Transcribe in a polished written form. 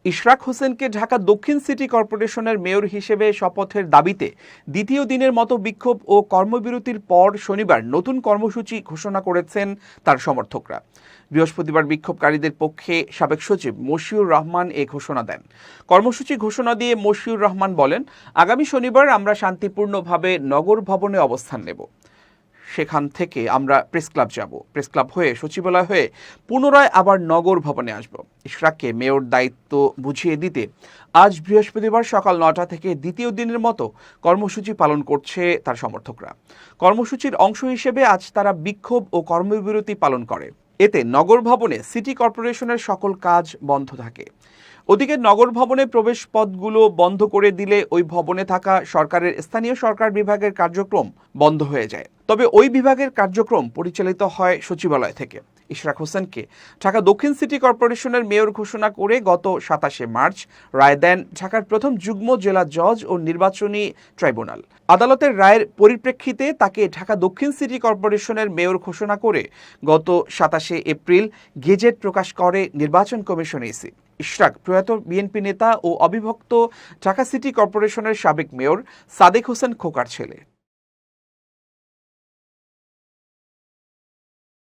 ইশরাক হোসেনকে ঢাকা দক্ষিণ সিটি কর্পোরেশনের মেয়র হিসেবে শপথের দাবিতে দ্বিতীয় দিনের মতো বিক্ষোভ ও কর্মবিরতির পর শনিবার নতুন কর্মসূচি ঘোষণা করেছেন তার সমর্থকরা। বৃহস্পতিবার বিক্ষোভকারীদের পক্ষে সাবেক সচিব মশিউর রহমান এ ঘোষণা দেন। কর্মসূচি ঘোষণা দিয়ে মশিউর রহমান বলেন, আগামী শনিবার আমরা শান্তিপূর্ণভাবে নগর ভবনে অবস্থান নেব। সেখান থেকে আমরা প্রেস ক্লাব যাব, প্রেস ক্লাব হয়ে সচিবালয় হয়ে পুনরায় আবার নগর ভবনে আসব। ইশরাককে মেয়র দায়িত্ব বুঝিয়ে দিতে আজ বৃহস্পতিবার সকাল ৯টা থেকে দ্বিতীয় দিনের মতো কর্মসূচি পালন করছে তার সমর্থকরা। কর্মসূচির অংশ হিসেবে আজ তারা বিক্ষোভ ও কর্মবিরতি পালন করে। এতে নগর ভবনে সিটি কর্পোরেশনের সকল কাজ বন্ধ থাকে। ওদিকে নগর ভবনে প্রবেশ পথগুলো বন্ধ করে দিলে ওই ভবনে থাকা সরকারের স্থানীয় সরকার বিভাগের কার্যক্রম বন্ধ হয়ে যায়। তবে ওই বিভাগের কার্যক্রম পরিচালিত হয় সচিবালয় থেকে। ইশরাক হোসেনকে ঢাকা দক্ষিণ সিটি কর্পোরেশনের মেয়র ঘোষণা করে গত ২৭শে মার্চ রায় দেন ঢাকার প্রথম যুগ্ম জেলা জজ ও নির্বাচনী ট্রাইব্যুনাল। আদালতের রায়ের পরিপ্রেক্ষিতে তাকে ঢাকা দক্ষিণ সিটি কর্পোরেশনের মেয়র ঘোষণা করে গত ২৭শে এপ্রিল গেজেট প্রকাশ করে নির্বাচন কমিশন ইসি। ইশরাক প্রয়াত বিএনপি নেতা ও অবিভক্ত ঢাকা সিটি কর্পোরেশনের সাবেক মেয়র সাদেক হোসেন খোকার ছেলে।